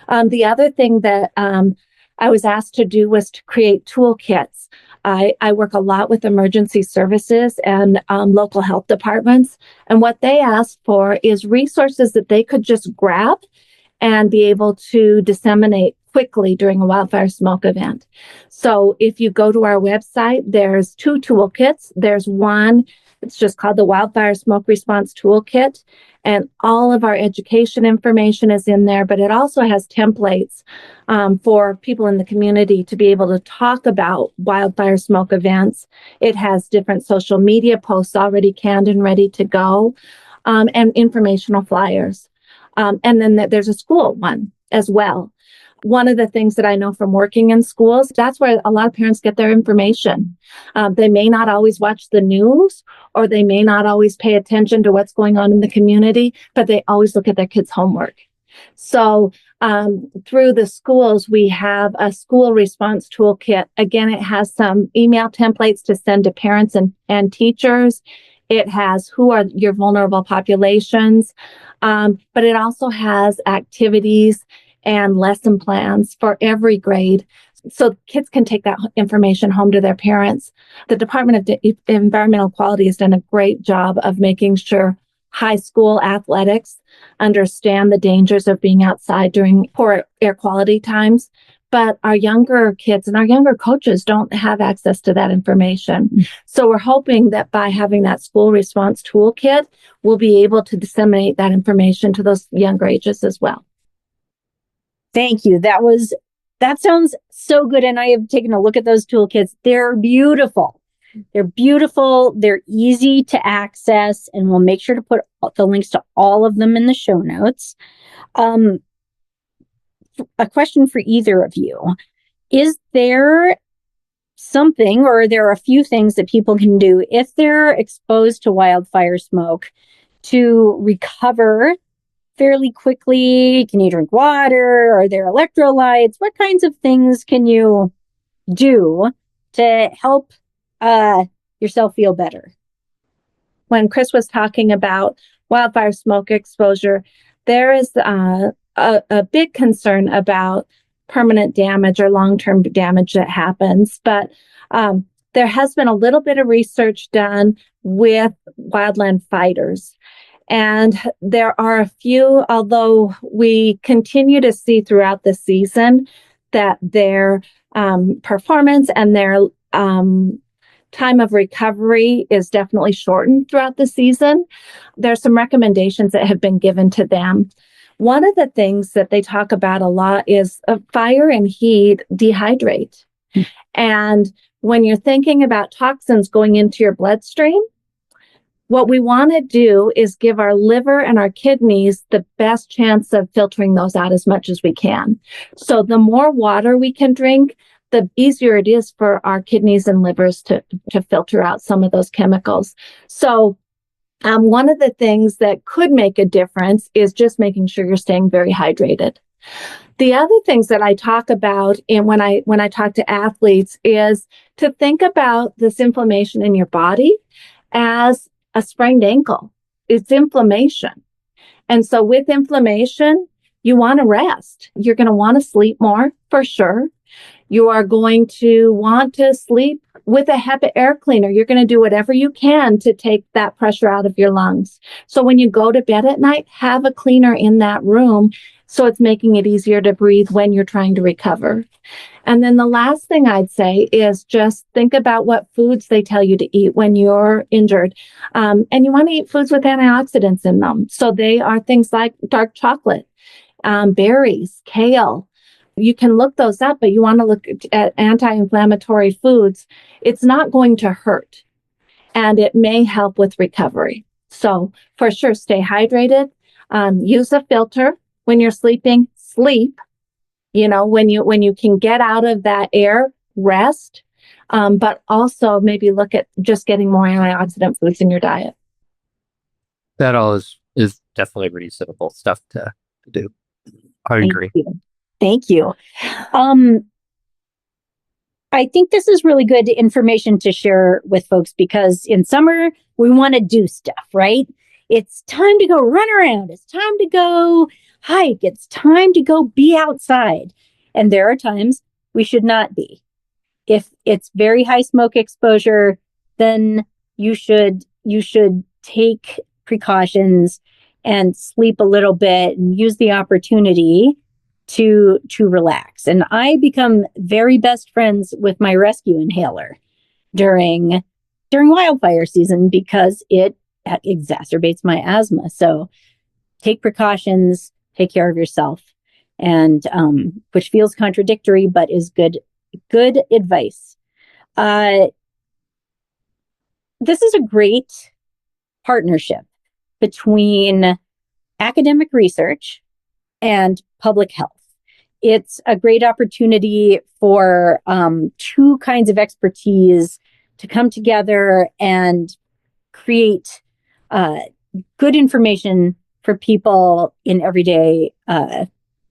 The other thing that I was asked to do was to create toolkits. I work a lot with emergency services and local health departments. And what they asked for is resources that they could just grab and be able to disseminate quickly during a wildfire smoke event. So if you go to our website, there's 2 toolkits. There's one, it's just called the Wildfire Smoke Response Toolkit. And all of our education information is in there, but it also has templates for people in the community to be able to talk about wildfire smoke events. It has different social media posts already canned and ready to go, and informational flyers. And then there's a school one as well. One of the things that I know from working in schools, that's where a lot of parents get their information. They may not always watch the news, or they may not always pay attention to what's going on in the community, but they always look at their kids' homework. So through the schools, we have a school response toolkit. Again, it has some email templates to send to parents and teachers. It has who are your vulnerable populations, but it also has activities and lesson plans for every grade, so kids can take that information home to their parents. The Department of Environmental Quality has done a great job of making sure high school athletics understand the dangers of being outside during poor air quality times. But our younger kids and our younger coaches don't have access to that information. So we're hoping that by having that school response toolkit, we'll be able to disseminate that information to those younger ages as well. Thank you. That sounds so good. And I have taken a look at those toolkits. They're beautiful. They're easy to access, and we'll make sure to put the links to all of them in the show notes. A question for either of you. Is there something, or are there a few things that people can do if they're exposed to wildfire smoke to recover fairly quickly? Can you drink water? Are there electrolytes? What kinds of things can you do to help yourself feel better? When Chris was talking about wildfire smoke exposure, there is a big concern about permanent damage or long-term damage that happens. But there has been a little bit of research done with wildland fighters. And there are a few, although we continue to see throughout the season that their performance and their time of recovery is definitely shortened throughout the season. There's some recommendations that have been given to them. One of the things that they talk about a lot is fire and heat dehydrate. And when you're thinking about toxins going into your bloodstream, what we want to do is give our liver and our kidneys the best chance of filtering those out as much as we can. So the more water we can drink, the easier it is for our kidneys and livers to filter out some of those chemicals. So one of the things that could make a difference is just making sure you're staying very hydrated. The other things that I talk about and when I talk to athletes is to think about this inflammation in your body as a sprained ankle. It's inflammation. And so with inflammation, you want to rest. You're going to want to sleep more for sure. You are going to want to sleep with a HEPA air cleaner. You're going to do whatever you can to take that pressure out of your lungs. So when you go to bed at night, have a cleaner in that room so it's making it easier to breathe when you're trying to recover. And then the last thing I'd say is just think about what foods they tell you to eat when you're injured. And you want to eat foods with antioxidants in them. So they are things like dark chocolate, berries, kale. You can look those up, but you want to look at anti-inflammatory foods. It's not going to hurt, and it may help with recovery. So for sure, stay hydrated. Use a filter when you're sleeping. Sleep. When you can get out of that air, rest. But also maybe look at just getting more antioxidant foods in your diet. That all is definitely reasonable stuff to do. I agree. Thank you. I think this is really good information to share with folks because in summer, we want to do stuff, right? It's time to go run around. It's time to go hike. It's time to go be outside. And there are times we should not be. If it's very high smoke exposure, then you should take precautions and sleep a little bit and use the opportunity to relax. And I become very best friends with my rescue inhaler during wildfire season because it exacerbates my asthma. So take precautions, take care of yourself, and which feels contradictory, but is good advice. This is a great partnership between academic research and public health. It's a great opportunity for two kinds of expertise to come together and create good information for people in everyday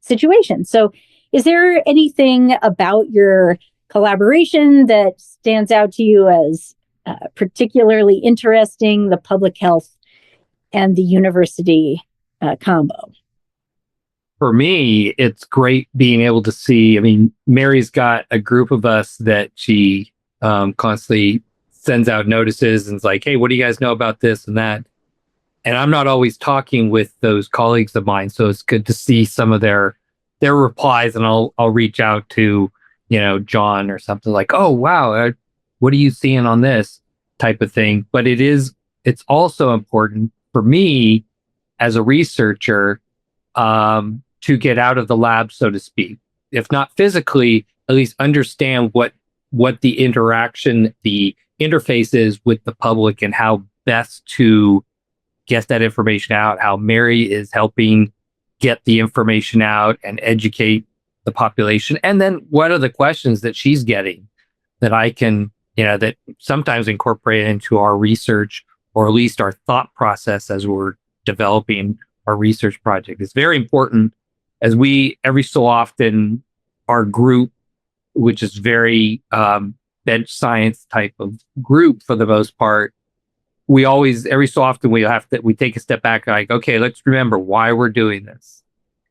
situations. So is there anything about your collaboration that stands out to you as particularly interesting, the public health and the university combo? For me, it's great being able to see. I mean, Mary's got a group of us that she constantly sends out notices and is like, hey, what do you guys know about this and that? And I'm not always talking with those colleagues of mine. So it's good to see some of their replies, and I'll reach out to, John or something like, oh, wow, what are you seeing on this type of thing? But it's also important for me as a researcher to get out of the lab, so to speak. If not physically, at least understand what the interaction, the interface is with the public and how best to get that information out, how Mary is helping get the information out and educate the population. And then what are the questions that she's getting that I can, that sometimes incorporate into our research, or at least our thought process as we're developing our research project. It's very important as we, every so often, our group, which is very bench science type of group for the most part, we always, every so often, we take a step back, like, okay, let's remember why we're doing this.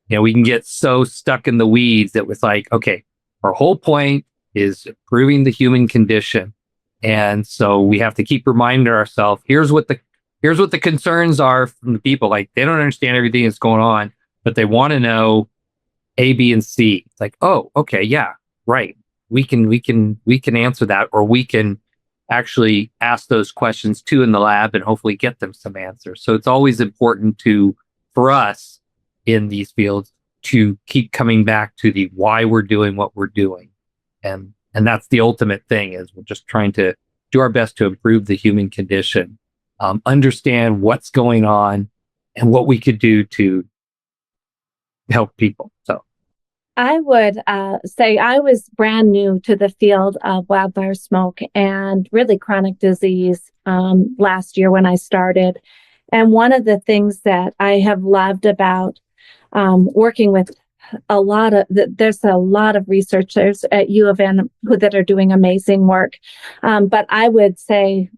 We can get so stuck in the weeds that was like, okay, our whole point is improving the human condition. And so we have to keep reminding ourselves, here's what the concerns are from the people. Like, they don't understand everything that's going on, but they want to know A, B, and C. It's like, oh, okay, yeah, right. We can answer that, or we can actually ask those questions too in the lab and hopefully get them some answers. So it's always important for us in these fields to keep coming back to the why we're doing what we're doing. And that's the ultimate thing, is we're just trying to do our best to improve the human condition, understand what's going on and what we could do to help people. So I would say I was brand new to the field of wildfire smoke and really chronic disease last year when I started. And one of the things that I have loved about working with there's a lot of researchers at U of N that are doing amazing work. But I would say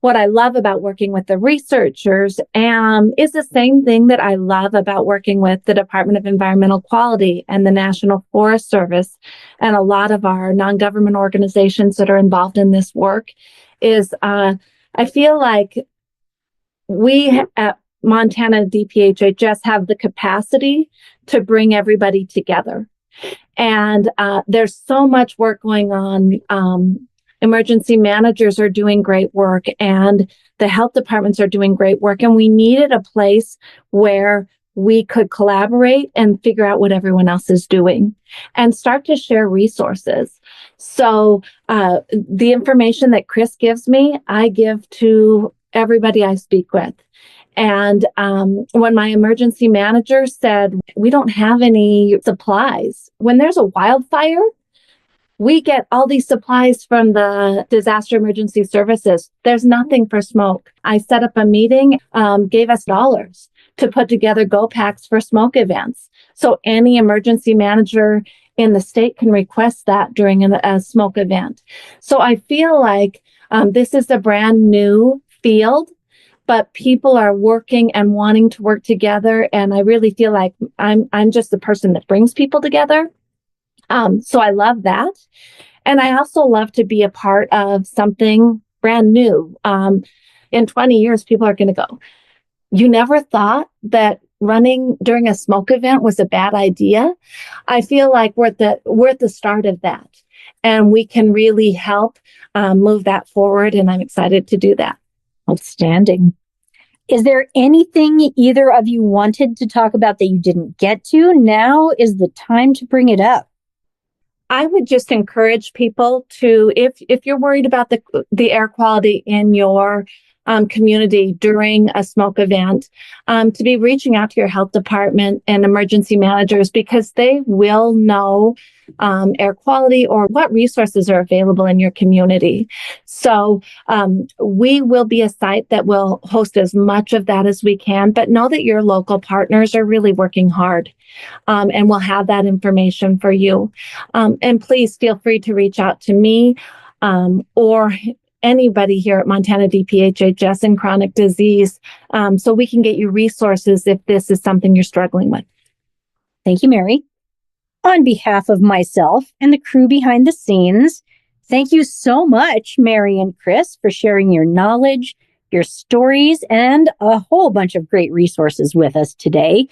what I love about working with the researchers is the same thing that I love about working with the Department of Environmental Quality and the National Forest Service and a lot of our non-government organizations that are involved in this work is I feel like we at Montana DPHHS have the capacity to bring everybody together. And there's so much work going on. Emergency managers are doing great work and the health departments are doing great work. And we needed a place where we could collaborate and figure out what everyone else is doing and start to share resources. So the information that Chris gives me, I give to everybody I speak with. And when my emergency manager said, we don't have any supplies, when there's a wildfire, we get all these supplies from the disaster emergency services. There's nothing for smoke. I set up a meeting, gave us dollars to put together go packs for smoke events. So any emergency manager in the state can request that during a smoke event. So I feel like this is a brand new field, but people are working and wanting to work together. And I really feel like I'm just the person that brings people together. So I love that. And I also love to be a part of something brand new. In 20 years, people are going to go, you never thought that running during a smoke event was a bad idea? I feel like we're at the start of that. And we can really help move that forward. And I'm excited to do that. Outstanding. Is there anything either of you wanted to talk about that you didn't get to? Now is the time to bring it up. I would just encourage people to, if you're worried about the air quality in your community during a smoke event, to be reaching out to your health department and emergency managers because they will know air quality or what resources are available in your community. So we will be a site that will host as much of that as we can, but know that your local partners are really working hard. And we'll have that information for you. And please feel free to reach out to me or anybody here at Montana DPHHS in chronic disease so we can get you resources if this is something you're struggling with. Thank you, Mary. On behalf of myself and the crew behind the scenes, thank you so much, Mary and Chris, for sharing your knowledge, your stories, and a whole bunch of great resources with us today.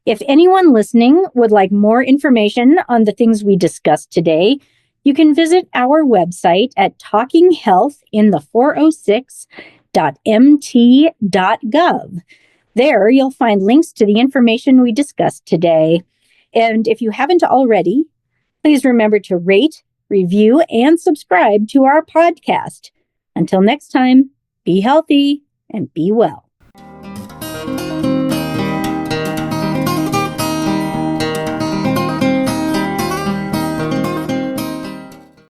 If anyone listening would like more information on the things we discussed today, you can visit our website at talkinghealthin406.mt.gov. There, you'll find links to the information we discussed today. And if you haven't already, please remember to rate, review, and subscribe to our podcast. Until next time, be healthy and be well.